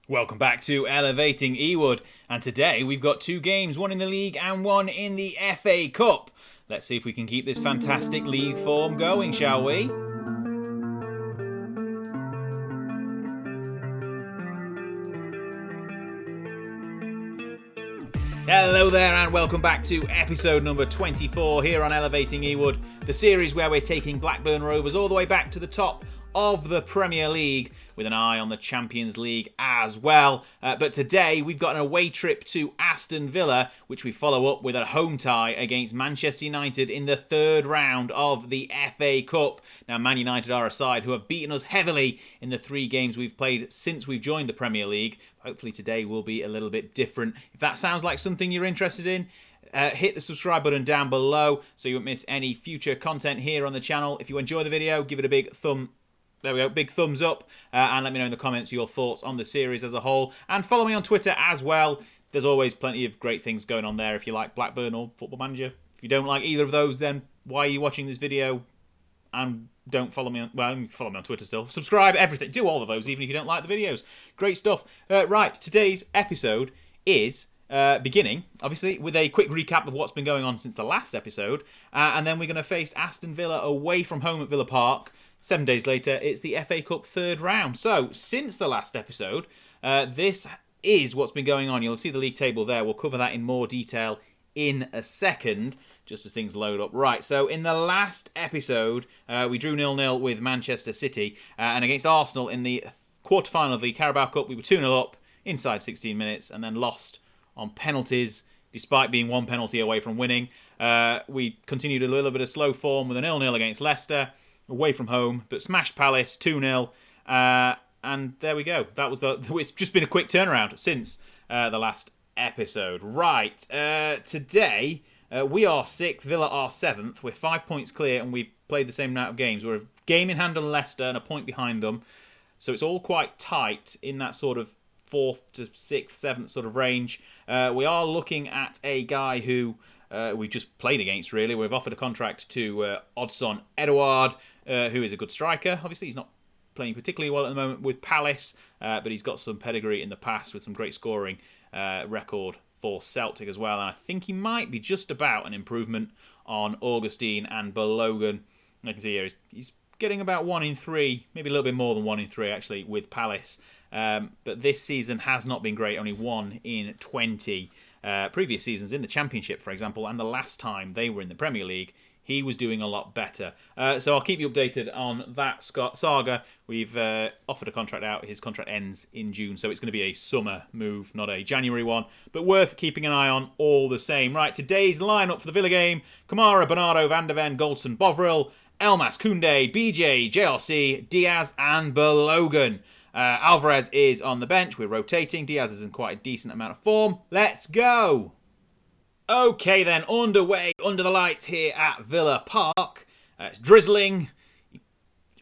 Welcome back to Elevating Ewood, and today we've got two games, one in the league and one in the FA Cup. Let's see if we can keep this fantastic league form going, shall we? Hello there and welcome back to episode number 24 here on Elevating Ewood, the series where we're taking Blackburn Rovers all the way back to the top of the Premier League with an eye on the Champions League as well. But today we've got an away trip to Aston Villa, which we follow up with a home tie against Manchester United in the third round of the FA Cup. Now, Man United are a side who have beaten us heavily in the 3 games we've played since we've joined the Premier League. Hopefully today will be a little bit different. If that sounds like something you're interested in, hit the subscribe button down below so you won't miss any future content here on the channel. If you enjoy the video, give it a big thumbs up, and let me know in the comments your thoughts on the series as a whole. And follow me on Twitter as well. There's always plenty of great things going on there if you like Blackburn or Football Manager. If you don't like either of those, then why are you watching this video? And don't follow me on, well, follow me on Twitter still. Subscribe, everything. Do all of those, even if you don't like the videos. Great stuff. Right, today's episode is beginning, obviously, with a quick recap of what's been going on since the last episode. And then we're going to face Aston Villa away from home at Villa Park. 7 days later, it's the FA Cup third round. So, since the last episode, this is what's been going on. You'll see the league table there. We'll cover that in more detail in a second, just as things load up. Right, so in the last episode, we drew 0-0 with Manchester City, and against Arsenal in the quarter-final of the Carabao Cup, we were 2-0 up inside 16 minutes, and then lost on penalties, despite being 1 penalty away from winning. We continued a little bit of slow form with a 0-0 against Leicester, away from home, but smashed Palace 2-0, and there we go. That was it's just been a quick turnaround since the last episode. Right, today we are 6th, Villa are 7th. We're 5 points clear, and we've played the same amount of games. We're a game in hand on Leicester and a point behind them, so it's all quite tight in that sort of 4th to 6th, 7th sort of range. We are looking at a guy who we've just played against, really. We've offered a contract to Odsonne Edouard, who is a good striker. Obviously, he's not playing particularly well at the moment with Palace, but he's got some pedigree in the past with some great scoring record for Celtic as well. And I think he might be just about an improvement on Augustine and Balogun. I can see here he's getting about 1 in 3, maybe a little bit more than 1 in 3 actually with Palace. But this season has not been great, only 1 in 20. Previous seasons in the Championship, for example, and the last time they were in the Premier League, he was doing a lot better. So I'll keep you updated on that saga. We've offered a contract out. His contract ends in June, so it's going to be a summer move, not a January one, but worth keeping an eye on all the same. Right, today's lineup for the Villa game: Kamara, Bernardo, Van der Ven, Goldson, Bovril, Elmas, Koundé, BJ, JRC, Diaz, and Balogun. Alvarez is on the bench. We're rotating. Diaz is in quite a decent amount of form. Let's go! Okay then, underway under the lights here at Villa Park. It's drizzling.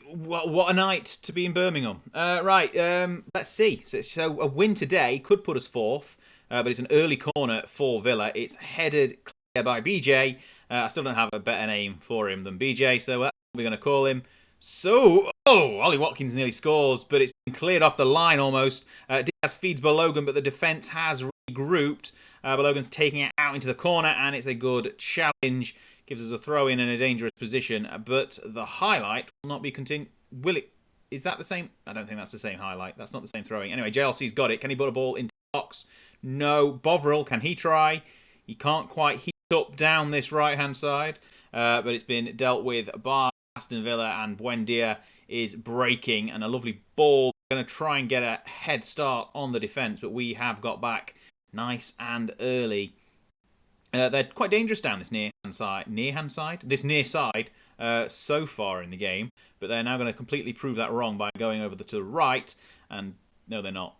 What a night to be in Birmingham. Let's see. So a win today could put us 4th, but it's an early corner for Villa. It's headed clear by BJ. I still don't have a better name for him than BJ, so that's what we're going to call him. So, Ollie Watkins nearly scores, but it's been cleared off the line almost. Diaz feeds Balogun, but the defence has regrouped. Balogun's taking it out into the corner, and it's a good challenge. Gives us a throw-in a dangerous position, but the highlight will not be continued. Will it? Is that the same? I don't think that's the same highlight. That's not the same throwing. Anyway, JLC's got it. Can he put a ball into the box? No. Bovril, can he try? He can't quite heat up down this right-hand side, but it's been dealt with by Aston Villa, and Buendia is breaking, and a lovely ball. Going to try and get a head start on the defence, but we have got back nice and early. They're quite dangerous down this near side so far in the game, but they're now going to completely prove that wrong by going over to the right, and no, they're not.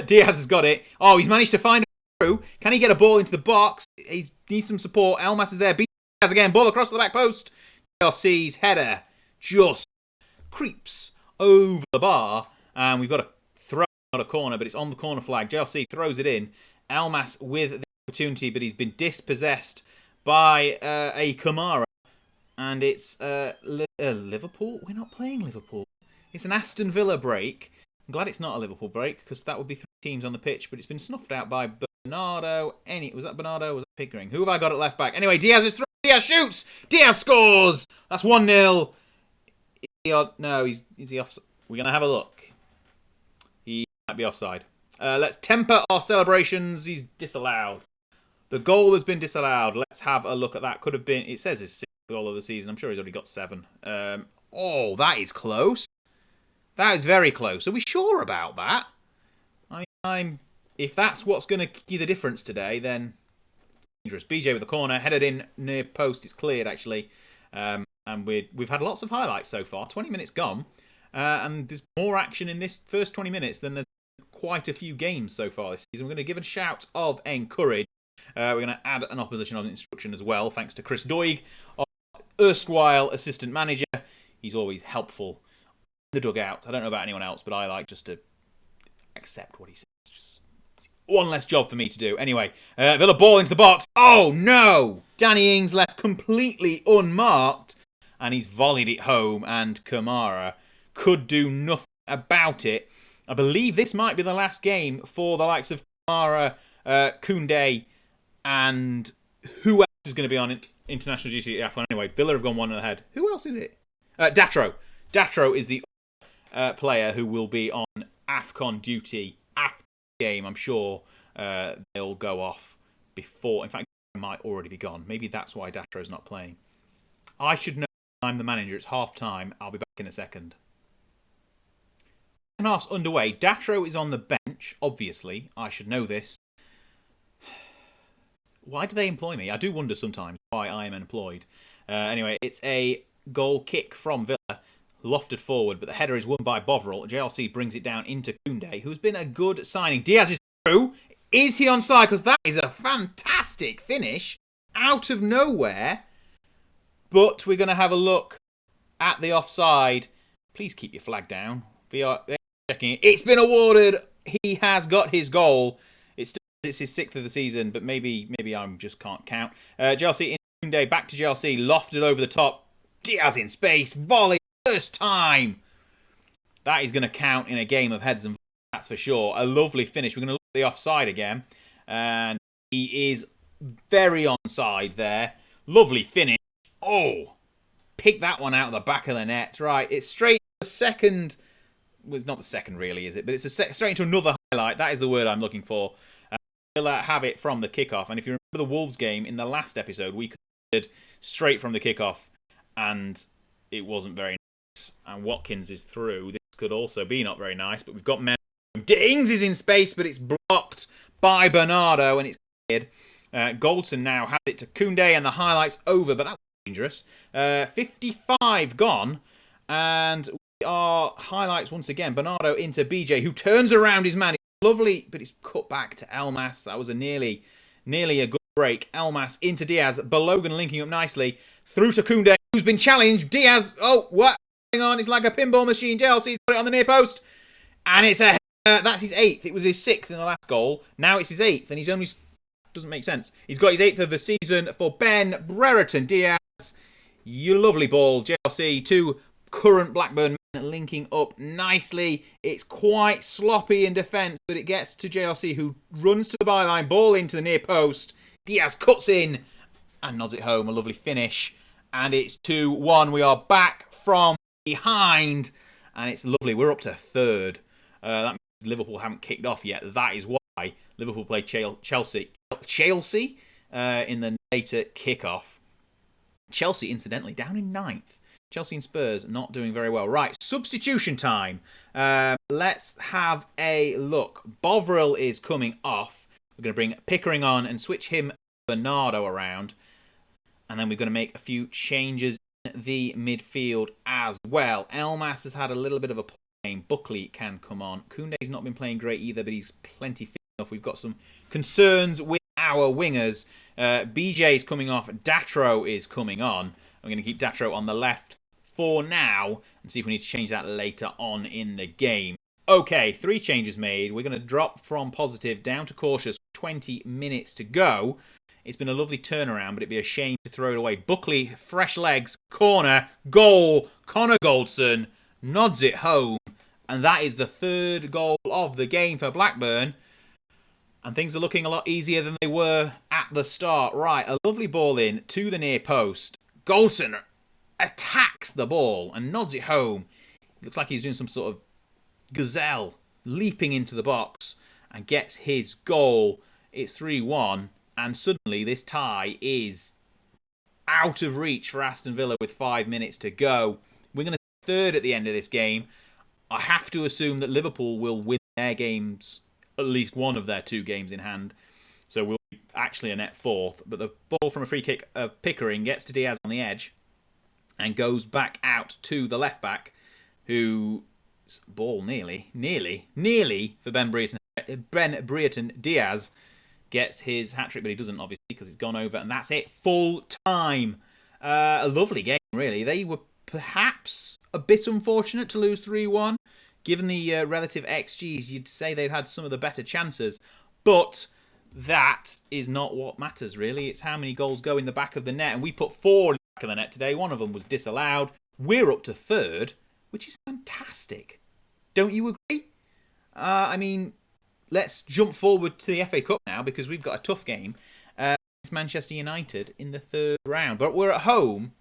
Diaz has got it. Oh, he's managed to find a through. Can he get a ball into the box? He needs some support. Elmas is there. Diaz again. Ball across the back post. JLC's header just creeps over the bar, and we've got a throw, not a corner, but it's on the corner flag. JLC throws it in. Elmas with the opportunity, but he's been dispossessed by a Kamara, and it's Liverpool. We're not playing Liverpool. It's an Aston Villa break, I'm glad it's not a Liverpool break, because that would be 3 teams on the pitch, but it's been snuffed out by Bernardo. Was that Bernardo or was that Pickering? Who have I got at left back? Anyway, Diaz is through. Diaz shoots! Diaz scores! That's 1-0. No, is he offside? We're going to have a look. He might be offside. Let's temper our celebrations. He's disallowed. The goal has been disallowed. Let's have a look at that. Could have been, it says his 6th goal of the season. I'm sure he's already got 7. Oh, that is close. That is very close. Are we sure about that? If that's what's going to give the difference today, then dangerous. BJ with the corner, headed in near post. It's cleared, actually. And we've had lots of highlights so far. 20 minutes gone. And there's more action in this first 20 minutes than there's quite a few games so far this season. We're going to give a shout of encourage. We're going to add an opposition on instruction as well, thanks to Chris Doig, our erstwhile assistant manager. He's always helpful in the dugout. I don't know about anyone else, but I like just to accept what he says. Just one less job for me to do. Anyway, Villa ball into the box. Oh no! Danny Ings left completely unmarked, and he's volleyed it home, and Kamara could do nothing about it. I believe this might be the last game for the likes of Kamara, Koundé, and who else is going to be on international duty at F1? Anyway, Villa have gone 1 ahead. Who else is it? Datro. Datro is the player who will be on AFCON duty after the game. I'm sure they'll go off before. In fact, they might already be gone. Maybe that's why Datro's not playing. I should know. I'm the manager. It's half time. I'll be back in a second. Second half's underway. Datro is on the bench. Obviously, I should know this. Why do they employ me? I do wonder sometimes why I am employed. Anyway, it's a goal kick from Villa, lofted forward, but the header is won by Bovril. JLC brings it down into Koundé, who's been a good signing. Diaz is through. Is he onside? Because that is a fantastic finish out of nowhere. But we're going to have a look at the offside. Please keep your flag down. VR checking it. It's been awarded. He has got his goal. It's his 6th of the season, but maybe I just can't count. JLC in Koundé, back to JLC, lofted over the top. Diaz in space, volley, first time. That is going to count in a game of heads and that's for sure. A lovely finish. We're going to look at the offside again, and he is very onside there. Lovely finish. Oh, pick that one out of the back of the net. Right, it's straight to the second. Well, it's not the second really, is it? But it's straight into another highlight. That is the word I'm looking for. We'll have it from the kickoff. And if you remember the Wolves game in the last episode, we considered straight from the kickoff, and it wasn't very nice. And Watkins is through. This could also be not very nice, but we've got men. Ings is in space, but it's blocked by Bernardo, and it's cleared. Goldson now has it to Koundé, and the highlight's over, but that was dangerous. 55 gone, and we are highlights once again. Bernardo into BJ, who turns around his man. Lovely, but it's cut back to Elmas. That was a nearly a good break. Elmas into Diaz. Balogun linking up nicely. Through to Koundé, who's been challenged. Diaz, oh, what? Hang on, it's like a pinball machine. JLC's put it on the near post. And it's a that's his 8th. It was his 6th in the last goal. Now it's his 8th, and he's only... Doesn't make sense. He's got his 8th of the season for Ben Brereton. Diaz, you lovely ball. JLC, 2 current Blackburn men linking up nicely. It's quite sloppy in defence, but it gets to JLC, who runs to the byline, ball into the near post. Diaz cuts in and nods it home. A lovely finish. And it's 2-1. We are back from behind, and it's lovely. We're up to 3rd. That means Liverpool haven't kicked off yet. That is why Liverpool play Chelsea in the later kickoff. Chelsea, incidentally, down in 9th. Chelsea and Spurs not doing very well. Right, substitution time. Let's have a look. Bovril is coming off. We're going to bring Pickering on and switch him Bernardo around. And then we're going to make a few changes in the midfield as well. Elmas has had a little bit of a game. Buckley can come on. Koundé's not been playing great either, but he's plenty fit enough. We've got some concerns with our wingers. BJ is coming off. Datro is coming on. I'm going to keep Datro on the left for now and see if we need to change that later on in the game. Okay, 3 changes made. We're going to drop from positive down to cautious. 20 minutes to go. It's been a lovely turnaround, but it'd be a shame to throw it away. Buckley, fresh legs, corner, goal. Connor Goldson nods it home, And that is the third goal of the game for Blackburn. And things are looking a lot easier than they were at the start. Right, a lovely ball in to the near post. Goldson attacks the ball and nods it home. It looks like he's doing some sort of gazelle, leaping into the box and gets his goal. It's 3-1, and suddenly this tie is out of reach for Aston Villa with 5 minutes to go. We're going to third at the end of this game. I have to assume that Liverpool will win their games, at least one of their 2 games in hand. So we'll be actually a net fourth. But the ball from a free kick of Pickering gets to Diaz on the edge and goes back out to the left back, who ball nearly for Ben Brereton Diaz gets his hat trick, but he doesn't, obviously, because it's gone over, and that's it. Full time. A lovely game, really. They were perhaps a bit unfortunate to lose 3-1. Given the relative XGs, you'd say they'd had some of the better chances. But that is not what matters, really. It's how many goals go in the back of the net. And we put 4 in the back of the net today. One of them was disallowed. We're up to third, which is fantastic. Don't you agree? I mean, let's jump forward to the FA Cup now, because we've got a tough game. It's Manchester United in the third round. But we're at home,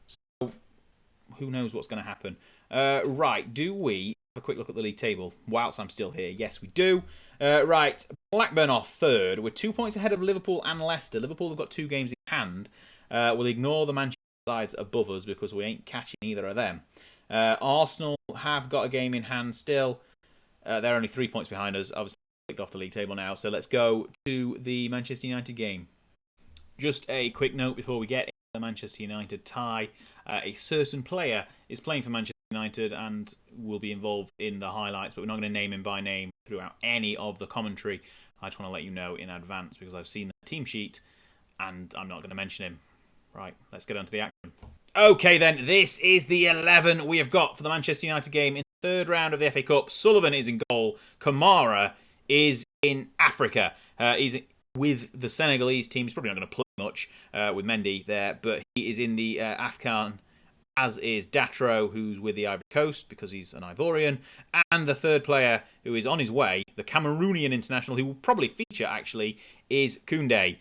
so who knows what's going to happen. Right, do we have a quick look at the league table whilst I'm still here? Yes, we do. Right, Blackburn are third. We're 2 points ahead of Liverpool and Leicester. Liverpool have got 2 games in hand. We'll ignore the Manchester sides above us because we ain't catching either of them. Arsenal have got a game in hand still. They're only 3 points behind us. Obviously, clicked off the league table now. So let's go to the Manchester United game. Just a quick note before we get into the Manchester United tie. A certain player is playing for Manchester United and will be involved in the highlights, but we're not going to name him by name throughout any of the commentary. I just want to let you know in advance because I've seen the team sheet and I'm not going to mention him. Right, let's get on to the action. Okay then, this is the 11 we have got for the Manchester United game in the third round of the FA Cup. Sullivan is in goal. Kamara is in Africa. He's with the Senegalese team. He's probably not going to play much with Mendy there, but he is in the AFCON, as is Datro, who's with the Ivory Coast because he's an Ivorian. And the third player who is on his way, the Cameroonian international, who will probably feature actually, is Koundé.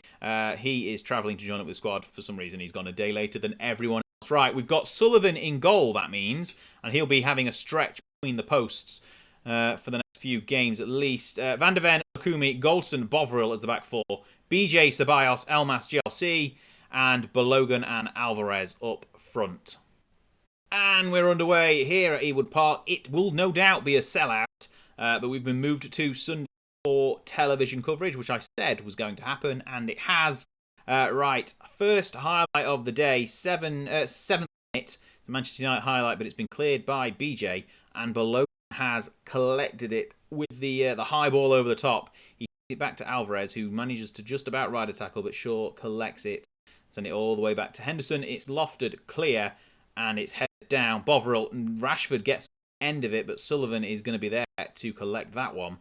He is travelling to join up with the squad. For some reason, he's gone a day later than everyone else. Right, we've got Sullivan in goal, that means, and he'll be having a stretch between the posts for the next few games at least. Van der Ven, Okumi, Goldson, Bovril as the back four. BJ, Ceballos, Elmas, GLC, and Balogun and Alvarez up front. And we're underway here at Ewood Park. It will no doubt be a sellout, but we've been moved to Sunday for television coverage, which I said was going to happen, and it has. Right, first highlight of the day, 7th minute, the Manchester United highlight, but it's been cleared by BJ, and Balogun has collected it with the high ball over the top. He gives it back to Alvarez, who manages to just about ride a tackle, but Shaw collects it, send it all the way back to Henderson. It's lofted clear, and it's headed down. Bovril and Rashford gets the end of it, but Sullivan is going to be there to collect that one.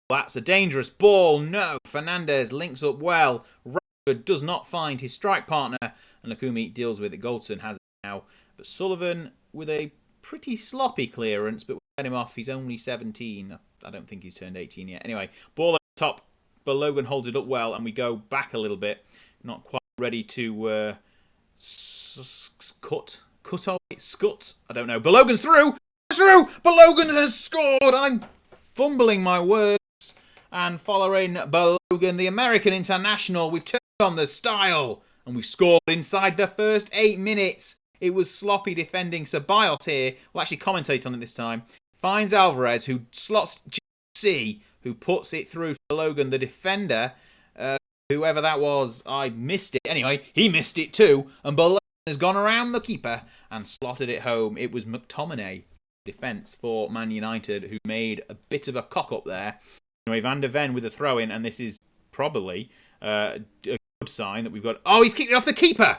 That's a dangerous ball. No, Fernandez links up well. Rashford does not find his strike partner, and Okumi deals with it. Goldson has it now, but Sullivan with a pretty sloppy clearance, but we let him off. He's only 17. I don't think he's turned 18 yet. Anyway, ball at the top. Balogun holds it up well, and we go back a little bit. Not quite ready to scut. I don't know. Balogun's through. It's through. Balogun has scored. I'm fumbling my words. And following Balogun, the American international, we've turned on the style and we've scored inside the first 8 minutes. It was sloppy defending. Ceballos here will actually commentate on it this time. Finds Alvarez, who slots GC, who puts it through to Balogun, the defender. Whoever that was, I missed it. Anyway, he missed it too. And Balogun has gone around the keeper and slotted it home. It was McTominay defence for Man United who made a bit of a cock up there. Anyway, Van der Ven with a throw in, and this is probably a good sign that we've got. Oh, he's kicked it off the keeper.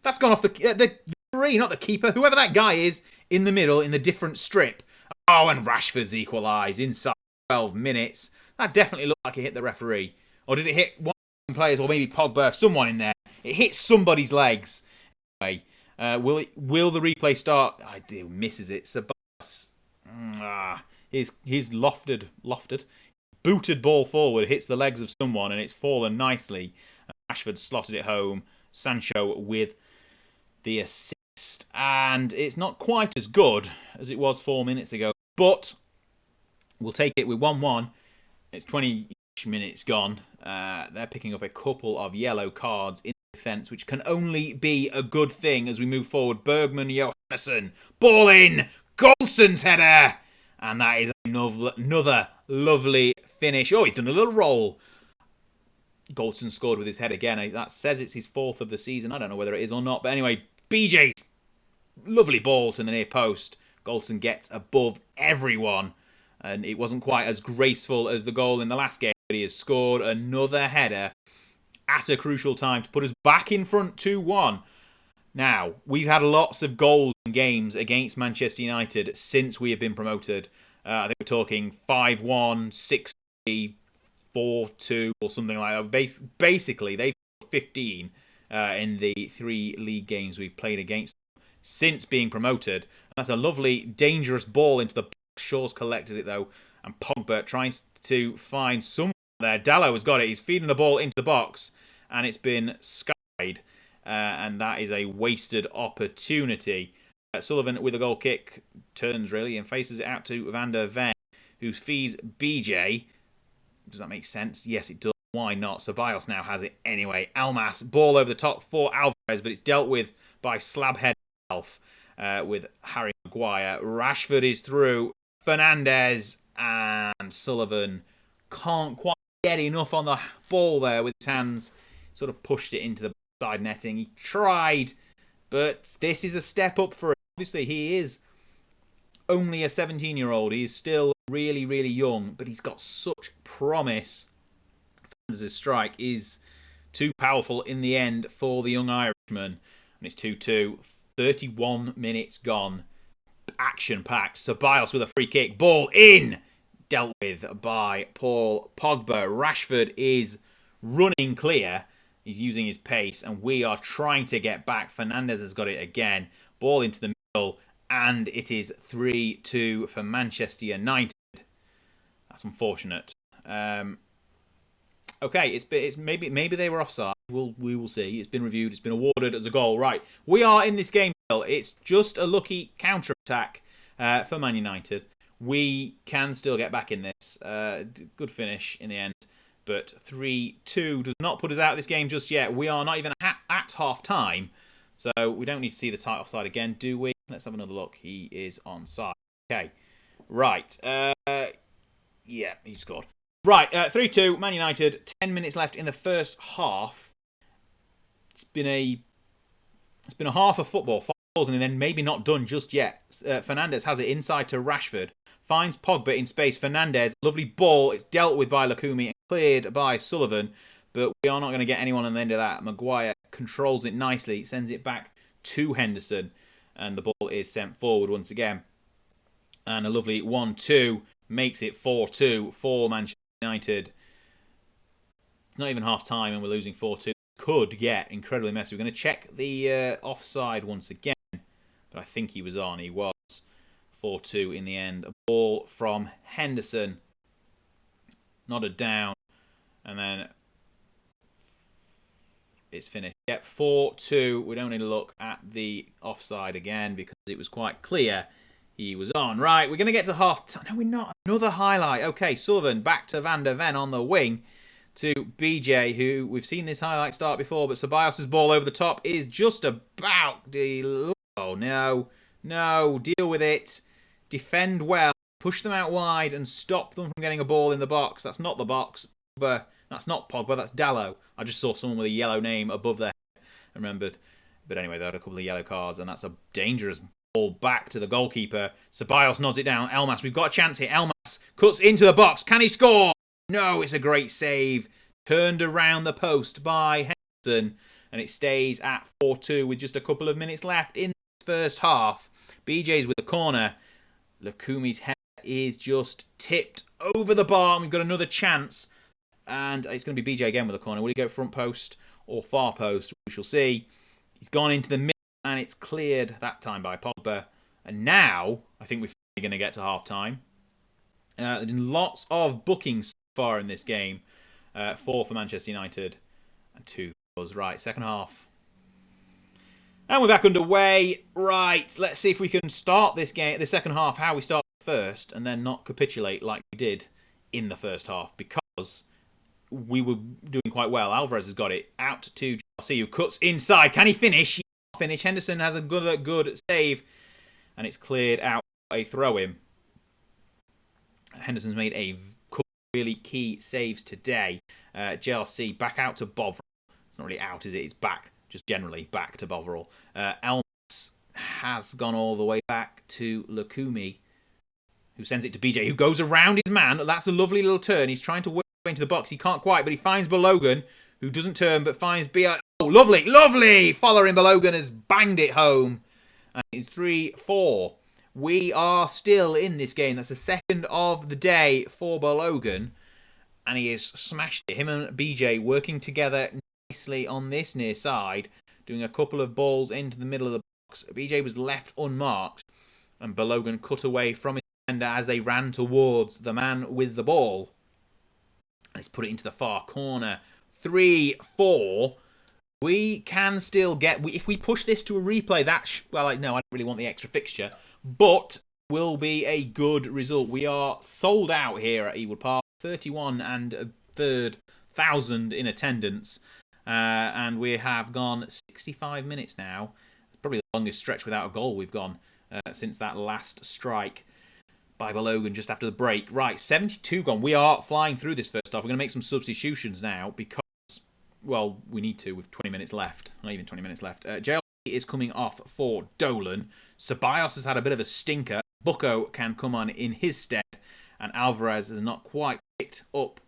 That's gone off the three, not the keeper. Whoever that guy is in the middle in the different strip. Oh, and Rashford's equalised inside 12 minutes. That definitely looked like it hit the referee. Or did it hit one of the players, or maybe Pogba, someone in there? It hit somebody's legs. Anyway, will the replay start? I do, misses it. Ceballos. His lofted, booted ball forward hits the legs of someone and it's fallen nicely. Rashford slotted it home. Sancho with the assist. And it's not quite as good as it was 4 minutes ago, but we'll take it with 1-1. It's 20 minutes gone. They're picking up a couple of yellow cards in defence, which can only be a good thing as we move forward. Bergman Johannesson, ball in, Golson's header, and that is another lovely finish. Oh, he's done a little roll. Golson scored with his head again. That says it's his 4th of the season. I don't know whether it is or not, but anyway, BJ's lovely ball to the near post. Golson gets above everyone, and it wasn't quite as graceful as the goal in the last game, but he has scored another header at a crucial time to put us back in front 2-1. Now, we've had lots of goals in games against Manchester United since we have been promoted. I think we're talking 5-1, 6-3, 4-2 or something like that. Basically, they've 15 in the 3 league games we've played against them since being promoted. And that's a lovely, dangerous ball into the box. Shaw's collected it, though, and Pogba tries to find someone there. Dalot has got it. He's feeding the ball into the box, and it's been skied. And that is a wasted opportunity. Sullivan with a goal kick turns really and faces it out to Van der Ven, who feeds BJ. Does that make sense? Yes, it does. Why not? Ceballos now has it anyway. Almas, ball over the top for Alvarez, but it's dealt with by Slabhead himself with Harry Maguire. Rashford is through. Fernandez and Sullivan can't quite get enough on the ball there with his hands. Sort of pushed it into the side netting. He tried, but this is a step up for him. Obviously, he is only a 17-year-old. He is still really, really young, but he's got such promise. Fernandez's strike is too powerful in the end for the young Irishman. And it's 2-2. 31 minutes gone. Action-packed. Ceballos with a free kick. Ball in. Dealt with by Paul Pogba. Rashford is running clear. He's using his pace, and we are trying to get back. Fernandez has got it again. Ball into the middle, and it is 3-2 for Manchester United. That's unfortunate. Okay, it's maybe they were offside. We will see. It's been reviewed. It's been awarded as a goal. Right, we are in this game. It's just a lucky counter-attack for Man United. We can still get back in this. Good finish in the end. But 3-2 does not put us out of this game just yet. We are not even at half-time. So we don't need to see the tight offside again, do we? Let's have another look. He is onside. Okay. Right. Yeah, he scored. Right, 3-2, Man United. 10 minutes left in the first half. It's been a half of football. 5 goals and then maybe not done just yet. Fernandez has it inside to Rashford. Finds Pogba in space. Fernandez, lovely ball. It's dealt with by Lukumi and cleared by Sullivan. But we are not going to get anyone on the end of that. Maguire controls it nicely. Sends it back to Henderson. And the ball is sent forward once again. And a lovely 1-2 makes it 4-2 for Manchester United. It's not even half time and we're losing 4-2. Could get incredibly messy. We're going to check the offside once again. But I think he was on. He was. 4-2 in the end. A ball from Henderson. Nodded down. And then it's finished. Yep, 4-2. We don't need to look at the offside again because it was quite clear he was on. Right, we're going to get to half time. No, we're not. Another highlight. Okay, Sullivan back to Van der Ven on the wing to BJ, who we've seen this highlight start before, but Ceballos' ball over the top is just about... Oh, no. No, deal with it. Defend well. Push them out wide and stop them from getting a ball in the box. That's not the box. That's not Pogba, that's Dalot. I just saw someone with a yellow name above their head and remembered. But anyway, they had a couple of yellow cards, and that's a dangerous ball back to the goalkeeper. Ceballos nods it down. Elmas, we've got a chance here. Elmas cuts into the box. Can he score? No, it's a great save. Turned around the post by Henderson, and it stays at 4-2 with just a couple of minutes left in the first half. BJ's with the corner. Lukumi's head is just tipped over the bar, and we've got another chance. And it's going to be BJ again with the corner. Will he go front post or far post? We shall see. He's gone into the middle, and it's cleared that time by Pogba. And now, I think we've going to get to half-time. Lots of bookings so far in this game. 4 for Manchester United and 2 for us. Right, second half. And we're back underway. Right, let's see if we can start this game, the second half, how we start first, and then not capitulate like we did in the first half, because we were doing quite well. Alvarez has got it out to JLC, who cuts inside. Can he finish? He can't finish. Henderson has a good save, and it's cleared out a throw-in. Henderson's made a couple of really key saves today. JLC back out to Bovril. It's not really out, is it? It's back. Just generally back to Bovril. Elmas has gone all the way back to Lukumi, who sends it to BJ, who goes around his man. That's a lovely little turn. He's trying to work into the box. He can't quite, but he finds Balogun, who doesn't turn, but finds BR. Oh, lovely! Following Balogun has banged it home. And it's 3-4. We are still in this game. That's the second of the day for Balogun. And he has smashed it. Him and BJ working together nicely on this near side, doing a couple of balls into the middle of the box. BJ was left unmarked, and Balogun cut away from his defender as they ran towards the man with the ball. And he's put it into the far corner. 3-4. We can still get... If we push this to a replay, no, I don't really want the extra fixture, but will be a good result. We are sold out here at Ewood Park. 31 and a third thousand in attendance. And we have gone 65 minutes now. It's probably the longest stretch without a goal we've gone since that last strike by Balogun just after the break. Right, 72 gone. We are flying through this first half. We're going to make some substitutions now because, well, we need to with 20 minutes left. Not even 20 minutes left. JLC is coming off for Dolan. Ceballos has had a bit of a stinker. Bucco can come on in his stead. And Alvarez has not quite picked up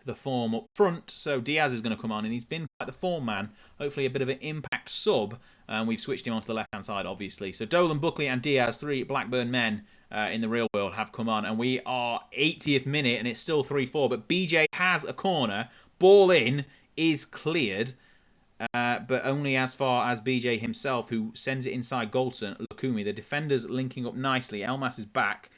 the form up front, so Diaz is going to come on, and he's been quite the form man. Hopefully a bit of an impact sub, and we've switched him onto the left-hand side, obviously. So Dolan, Buckley and Diaz, 3 Blackburn men in the real world, have come on, and we are 80th minute, and it's still 3-4, but BJ has a corner. Ball in is cleared, but only as far as BJ himself, who sends it inside Goldson. Lukumi, the defenders linking up nicely. Elmas is back,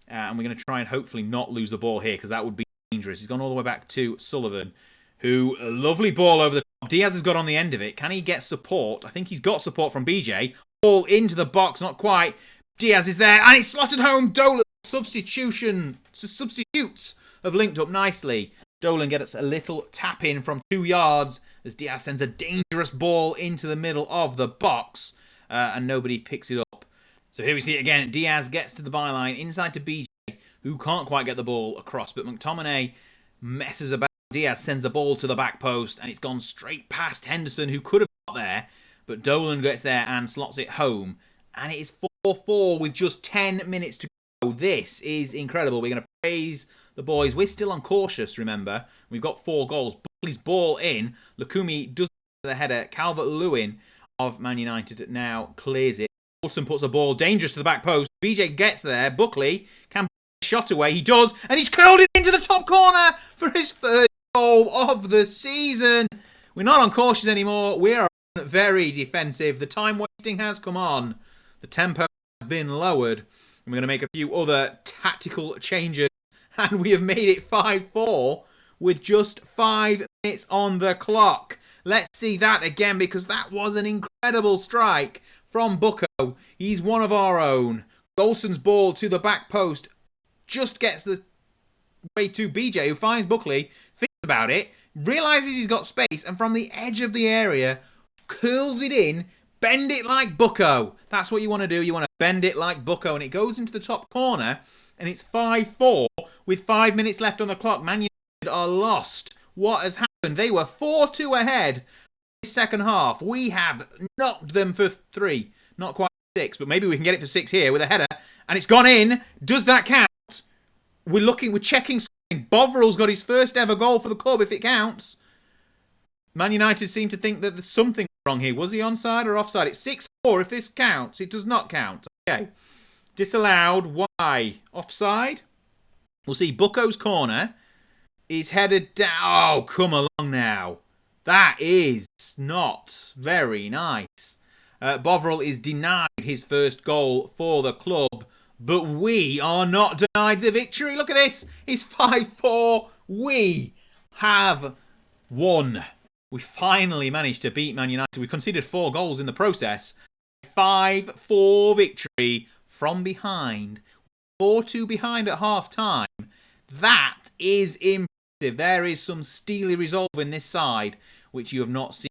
and we're going to try and hopefully not lose the ball here, because that would be dangerous. He's gone all the way back to Sullivan, who, a lovely ball over the top. Diaz has got on the end of it. Can he get support? I think he's got support from BJ. Ball into the box, not quite. Diaz is there, and he's slotted home. Dolan, substitutes have linked up nicely. Dolan gets a little tap in from 2 yards as Diaz sends a dangerous ball into the middle of the box, and nobody picks it up. So here we see it again. Diaz gets to the byline, inside to BJ, who can't quite get the ball across, but McTominay messes about. Diaz sends the ball to the back post, and it's gone straight past Henderson, who could have got there, but Dolan gets there and slots it home, and it is 4-4 with just 10 minutes to go. This is incredible. We're going to praise the boys. We're still on cautious, remember. We've got 4 goals. Buckley's ball in. Lukumi does the header. Calvert-Lewin of Man United now clears it. Wilson puts a ball dangerous to the back post. BJ gets there. Buckley can shot away. He does, and he's curled it into the top corner for his first goal of the season. We're not on cautious anymore. We are very defensive. The time wasting has come on. The tempo has been lowered. And we're going to make a few other tactical changes. And we have made it 5-4 with just 5 minutes on the clock. Let's see that again, because that was an incredible strike from Bucco. He's one of our own. Golson's ball to the back post just gets the way to BJ, who finds Buckley, thinks about it, realises he's got space, and from the edge of the area, curls it in, bend it like Bucco. That's what you want to do. You want to bend it like Bucco, and it goes into the top corner, and it's 5-4 with 5 minutes left on the clock. Man United are lost. What has happened? They were 4-2 ahead in the second half. We have knocked them for 3. Not quite 6, but maybe we can get it for 6 here with a header, and it's gone in. Does that count? We're checking something. Bovril's got his first ever goal for the club, if it counts. Man United seem to think that there's something wrong here. Was he onside or offside? It's 6-4 if this counts. It does not count. Okay. Disallowed. Why? Offside? We'll see. Bucco's corner is headed down. Oh, come along now. That is not very nice. Bovril is denied his first goal for the club But we are not denied the victory. Look at this. It's 5-4. We have won. We finally managed to beat Man United. We conceded 4 goals in the process. 5-4 victory from behind. 4-2 behind at half-time. That is impressive. There is some steely resolve in this side, which you have not seen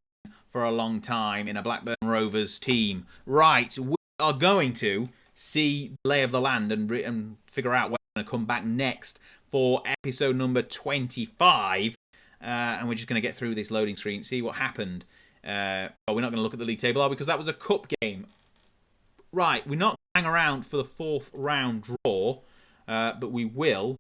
for a long time in a Blackburn Rovers team. Right, we are going to see the lay of the land and figure out when we're going to come back next for episode number 25. And we're just going to get through this loading screen, see what happened. Well, we're not going to look at the league table, are we? Because that was a cup game. Right, we're not going to hang around for the 4th round draw, but we will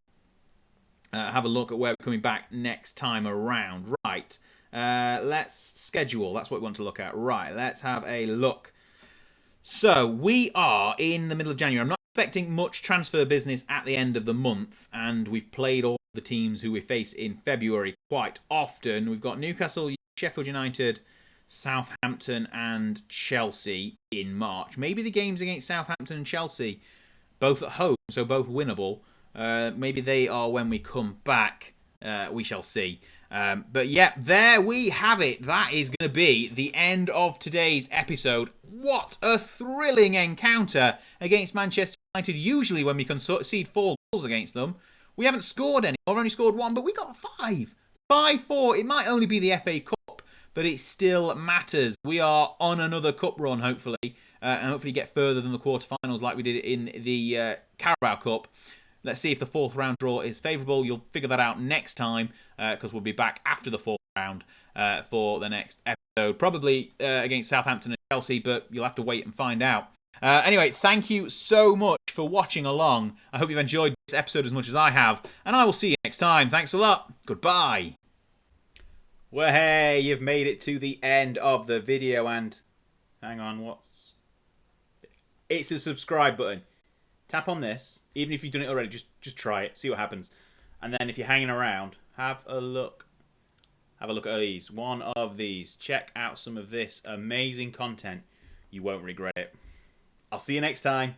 have a look at where we're coming back next time around. Right, let's schedule. That's what we want to look at. Right, let's have a look. So, we are in the middle of January. I'm not expecting much transfer business at the end of the month, and we've played all the teams who we face in February quite often. We've got Newcastle, Sheffield United, Southampton and Chelsea in March. Maybe the games against Southampton and Chelsea, both at home, so both winnable. Maybe they are when we come back. We shall see. But yeah, there we have it. That is going to be the end of today's episode. What a thrilling encounter against Manchester United. Usually when we concede 4 goals against them, we haven't scored any. We've only scored 1, but we got 5. 5-4. It might only be the FA Cup, but it still matters. We are on another cup run, hopefully, and hopefully get further than the quarterfinals like we did in the Carabao Cup. Let's see if the 4th round draw is favourable. You'll figure that out next time because we'll be back after the 4th round for the next episode. Probably against Southampton and Chelsea, but you'll have to wait and find out. Anyway, thank you so much for watching along. I hope you've enjoyed this episode as much as I have, and I will see you next time. Thanks a lot. Goodbye. Well, hey, you've made it to the end of the video, and hang on, it's a subscribe button. Tap on this. Even if you've done it already, just try it, see what happens. And then if you're hanging around, have a look. Have a look at these. One of these. Check out some of this amazing content. You won't regret it. I'll see you next time.